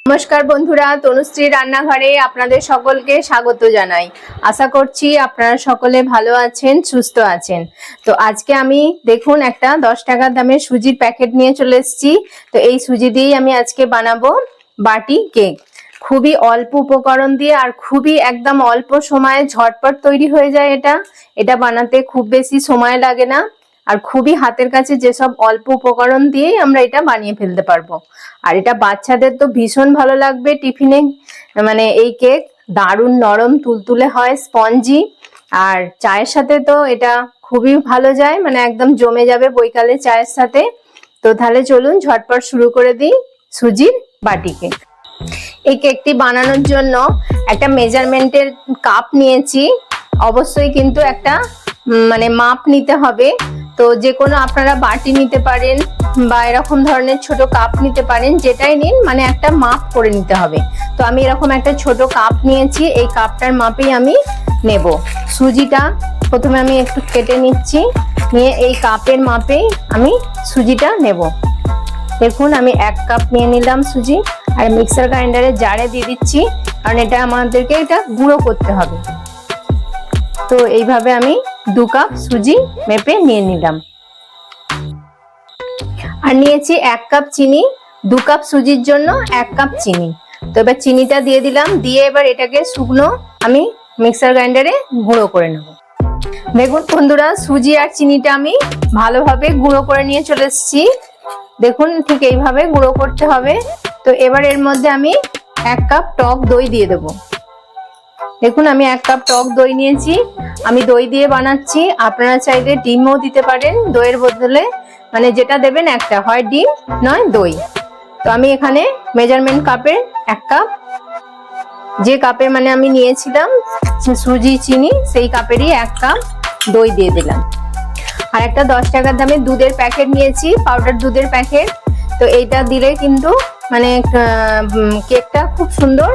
নমস্কার বন্ধুরা, তনুশ্রী রান্নাঘরে আপনাদের সকলকে স্বাগত জানাই। আশা করছি আপনারা সকলে ভালো আছেন, সুস্থ আছেন। তো আজকে আমি দেখুন একটা 10 টাকার দামের সুজির প্যাকেট নিয়ে চলে এসেছি। তো এই সুজি দিয়েই আমি আজকে বানাবো বাটি কেক। খুবই অল্প উপকরণ দিয়ে আর খুবই একদম অল্প সময়ে ঝটপট তৈরি হয়ে যায়। এটা বানাতে খুব বেশি সময় লাগে না আর খুবই হাতের কাছে যেসব অল্প উপকরণ দিয়েই আমরা এটা বানিয়ে ফেলতে পারবো। আর এটা বাচ্চাদের তো ভীষণ ভালো লাগবে টিফিনে। মানে এই কেক দারুণ নরম তুলতুলে হয়, স্পঞ্জি, আর চায়ের সাথে তো এটা খুবই ভালো যায়, মানে একদম জমে যাবে বৈকালে চায়ের সাথে। তো তাহলে চলুন ঝটপট শুরু করে দিই সুজির বাটি কেক। এই কেকটি বানানোর জন্য একটা মেজারমেন্টের কাপ নিয়েছি। অবশ্যই কিন্তু একটা মানে মাপ নিতে হবে। তো যে কোনো আপনারা বাটি নিতে পারেন বা এরকম ধরনের ছোট কাপ নিতে পারেন, যেটাই নিন মানে একটা মাপ করে নিতে হবে। তো আমি এরকম একটা ছোট কাপ নিয়েছি, এই কাপটার মাপেই আমি নেব। সুজিটা প্রথমে আমি একটু কেটে নিচ্ছি, নিয়ে এই কাপের মাপেই আমি সুজিটা নেব। দেখুন আমি 1 কাপ নিয়ে নিলাম সুজি, আর মিক্সার গ্রাইন্ডারে জারে দিয়ে দিচ্ছি, কারণ এটা আমাদেরকে এটা গুঁড়ো করতে হবে। তো এইভাবে আমি 2 কাপ সুজি মেপে নিয়ে নিলাম। আর নিয়েছি 1 কাপ চিনি। 2 কাপ সুজির জন্য 1 কাপ চিনি। তো এবার চিনিটা দিয়ে দিলাম, দিয়ে এবার এটাকে শুকনো আমি মিক্সার গ্রাইন্ডারে গুঁড়ো করে নেব। দেখুন বন্ধুরা, সুজি আর চিনিটা আমি ভালোভাবে গুঁড়ো করে নিয়ে চলে এসেছি। দেখুন ঠিক এইভাবে গুঁড়ো করতে হবে। তো এবার এর মধ্যে আমি 1 কাপ টক দই দিয়ে দেবো। দেখুন আমি 1 কাপ টক দই নিয়েছি, আমি দই দিয়ে বানাচ্ছি। আপনারা চাইলে ডিমও দিতে পারেন দইয়ের বদলে, মানে যেটা দেবেন একটা, হয় ডিম নয় দই। তো আমি এখানে মেজারমেন্ট কাপের 1 কাপ, যে কাপে মানে আমি নিয়েছিলাম সুজি চিনি, সেই কাপেরই 1 কাপ দই দিয়ে দিলাম। আর একটা 10 টাকার দামের দুধের প্যাকেট নিয়েছি, পাউডার দুধের প্যাকেট। তো এইটা দিলে কিন্তু মানে কেকটা খুব সুন্দর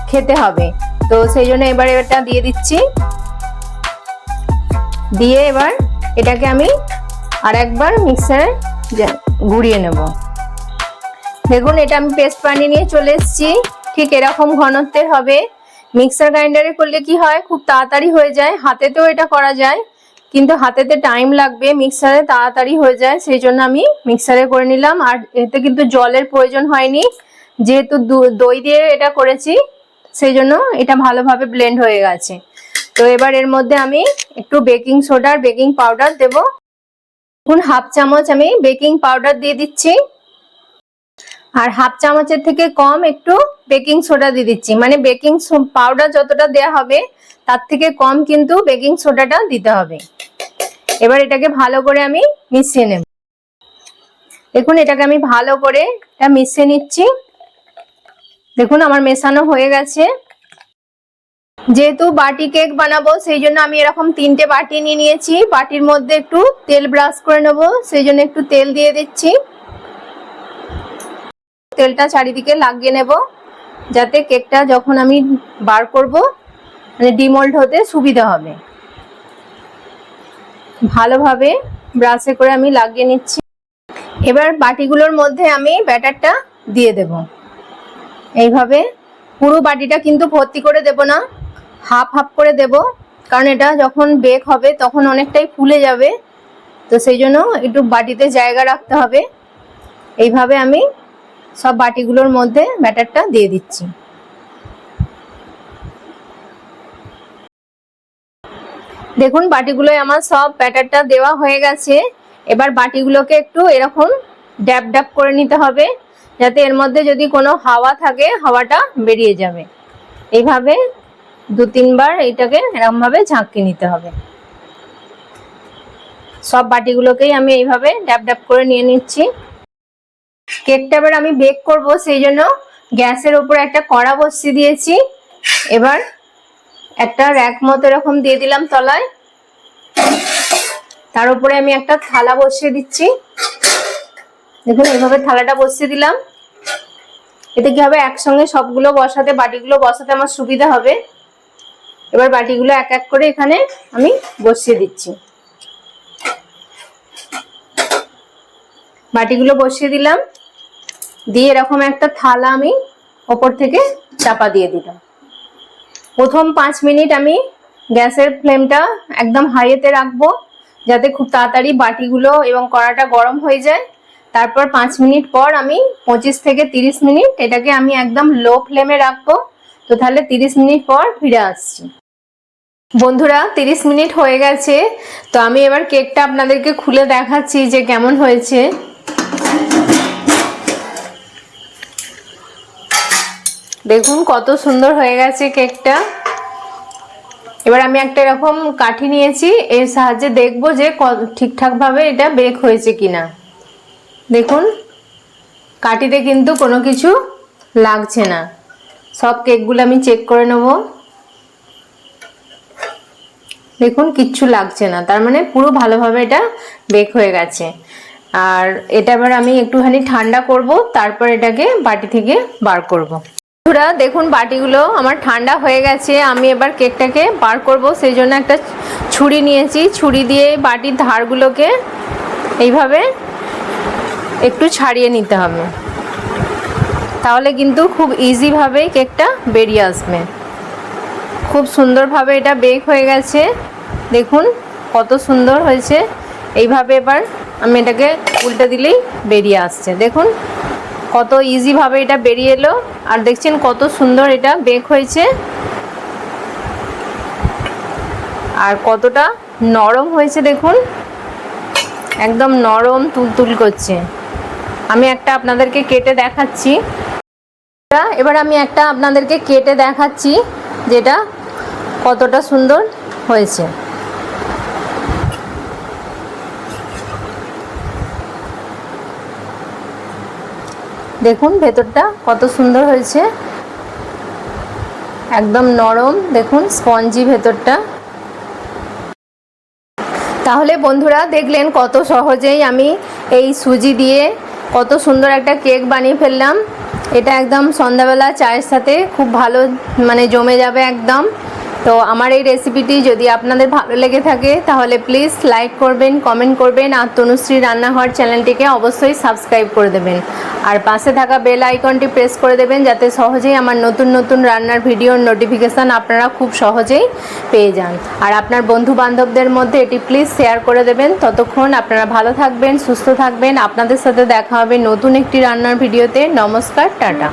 খেতে হবে। তো সেই জন্য এবার এটা দিয়ে দিচ্ছি। দিয়ে এবার এটাকে আমি আর একবার মিক্সারে ঘুরিয়ে নেব। দেখুন এটা আমি পেস্ট বানিয়ে নিয়ে চলে এসেছি। ঠিক এরকম ঘনত্বের হবে। মিক্সার গ্রাইন্ডারে করলে কি হয়, খুব তাড়াতাড়ি হয়ে যায়। হাতেতেও এটা করা যায়, কিন্তু হাতেতে টাইম লাগবে, মিক্সারে তাড়াতাড়ি হয়ে যায়। সেই জন্য আমি মিক্সারে করে নিলাম। আর এতে কিন্তু জলের প্রয়োজন হয়নি, যেহেতু দই দিয়ে এটা করেছি, সেই জন্য এটা ভালোভাবে ব্লেন্ড হয়ে গেছে। তো এবার এর মধ্যে আমি একটু বেকিং সোডা আর বেকিং পাউডার দেবো। এখন 1/2 চামচ আমি বেকিং পাউডার দিয়ে দিচ্ছি, আর 1/2 চামচের থেকে কম একটু বেকিং সোডা দিয়ে দিচ্ছি। মানে বেকিং পাউডার যতটা দেয়া হবে তার থেকে কম কিন্তু বেকিং সোডাটা দিতে হবে। এবার এটাকে ভালো করে আমি মিশিয়ে নেব। দেখুন এটাকে আমি ভালো করে এটা মিশিয়ে নিচ্ছি। দেখুন আমার মেশানো হয়ে গেছে। যেহেতু বাটি কেক বানাবো, সেই জন্য আমি এরকম 3টে বাটি নিয়ে নিয়েছি। বাটির মধ্যে একটু তেল ব্রাশ করে নেব, সেই জন্য একটু তেল দিয়ে দিচ্ছি। তেলটা চারিদিকে লাগিয়ে নেব, যাতে কেকটা যখন আমি বার করব মানে ডিমোল্ড হতে সুবিধা হবে। ভালোভাবে ব্রাশে করে আমি লাগিয়ে নিচ্ছি। এবার বাটিগুলোর মধ্যে আমি ব্যাটারটা দিয়ে দেব। এইভাবে পুরো বাটিটা কিন্তু ভর্তি করে দেব না, হাফ হাফ করে দেব, কারণ এটা যখন বেক হবে তখন অনেকটাই ফুলে যাবে। তো সেই জন্য একটু বাটিতে জায়গা রাখতে হবে। এইভাবে আমি সব বাটিগুলোর মধ্যে ব্যাটারটা দিয়ে দিচ্ছি। দেখুন বাটিগুলোয় আমার সব ব্যাটারটা দেওয়া হয়ে গেছে। এবার বাটিগুলোকে একটু এরকম ড্যাব ড্যাব করে নিতে হবে, যাতে এর মধ্যে যদি কোনো হাওয়া থাকে হাওয়াটা বেরিয়ে যাবে। এইভাবে 2-3 বার এটাকে এরকম ভাবে ঝাঁকিয়ে নিতে হবে। সব বাটিগুলোকেই আমি এইভাবে ড্যাব ড্যাব করে নিয়ে নিচ্ছি। কেকটা এবার আমি বেক করব, সেই জন্য গ্যাসের উপর একটা কড়া বসিয়ে দিয়েছি। এবার একটা র্যাক মতো এরকম দিয়ে দিলাম তলায়, তার উপরে আমি একটা থালা বসিয়ে দিচ্ছি। দেখুন এইভাবে থালাটা বসিয়ে দিলাম। এতে কি হবে, একসঙ্গে সবগুলো বসাতে, বাটিগুলো বসাতে আমার সুবিধা হবে। এবার বাটিগুলো এক এক করে এখানে আমি বসিয়ে দিচ্ছি। বাটিগুলো বসিয়ে দিলাম, দিয়ে এরকম একটা থালা আমি ওপর থেকে চাপা দিয়ে দিলাম। প্রথম 5 মিনিট আমি গ্যাসের ফ্লেমটা একদম হাইতে রাখবো, যাতে খুব তাড়াতাড়ি বাটিগুলো এবং কড়াটা গরম হয়ে যায়। তারপর 5 মিনিট পর আমি 25 থেকে 30 মিনিট এটাকে আমি একদম লো ফ্লেমে রাখবো। তো তাহলে 30 মিনিট পর ফিরে আসছি। বন্ধুরা 30 মিনিট হয়ে গেছে। তো আমি এবার কেকটা আপনাদেরকে খুলে দেখাচ্ছি যে কেমন হয়েছে। দেখুন কত সুন্দর হয়ে গেছে কেকটা। এবার আমি একটা এরকম কাঠি নিয়েছি, এর সাহায্যে দেখবো যে ঠিকঠাক ভাবে এটা বেক হয়েছে কিনা। দেখুন কাঠিতে কিন্তু কোনো কিছু লাগছে না। সব কেকগুলো আমি চেক করে নেব। দেখুন কিচ্ছু লাগছে না, তার মানে পুরো ভালোভাবে এটা বেক হয়ে গেছে। আর এটা এবার আমি একটুখানি ঠান্ডা করব, তারপর এটাকে বাটি থেকে বার করব। বন্ধুরা দেখুন বাটিগুলো আমার ঠান্ডা হয়ে গেছে। আমি এবার কেকটাকে বার করব, সেই জন্য একটা ছুরি নিয়েছি। ছুরি দিয়ে বাটির ধারগুলোকে এইভাবে একটু ছাড়িয়ে নিতে হবে, তাহলে কিন্তু খুব ইজিভাবে কেকটা বেরিয়ে আসবে। খুব সুন্দরভাবে এটা বেক হয়ে গেছে। দেখুন কত সুন্দর হয়েছে। এইভাবে এবার আমি এটাকে উল্টে দিলেই বেরিয়ে আসছে। দেখুন কত ইজিভাবে এটা বেরিয়ে এলো। আর দেখছেন কত সুন্দর এটা বেক হয়েছে, আর কতটা নরম হয়েছে। দেখুন একদম নরম তুলতুল করছে। আমি একটা আপনাদেরকে কেটে দেখাচ্ছি। এবার আমি একটা আপনাদেরকে কেটে দেখাচ্ছি যেটা কতটা সুন্দর হয়েছে। দেখুন ভেতরটা কত সুন্দর হয়েছে, একদম নরম। দেখুন স্পঞ্জি ভেতরটা। তাহলে বন্ধুরা দেখলেন কত সহজেই আমি এই সুজি দিয়ে কত সুন্দর একটা কেক বানিয়ে ফেললাম। এটা একদম সন্ধ্যাবেলা চায়ের সাথে খুব ভালো জমে যাবে একদম। তো আমার এই রেসিপিটি যদি আপনাদের ভালো লেগে থাকে তাহলে প্লিজ লাইক করবেন, কমেন্ট করবেন, আর তনুশ্রী রান্নাঘর চ্যানেলটিকে অবশ্যই সাবস্ক্রাইব করে দেবেন। আর পাশে থাকা বেল আইকনটি প্রেস করে দেবেন, যাতে সহজেই আমার নতুন নতুন রান্নার ভিডিওর নোটিফিকেশান আপনারা খুব সহজেই পেয়ে যান। আর আপনার বন্ধু বান্ধবদের মধ্যে এটি প্লিজ শেয়ার করে দেবেন। ততক্ষণ আপনারা ভালো থাকবেন, সুস্থ থাকবেন। আপনাদের সাথে দেখা হবে নতুন একটি রান্নার ভিডিওতে। নমস্কার, টাটা।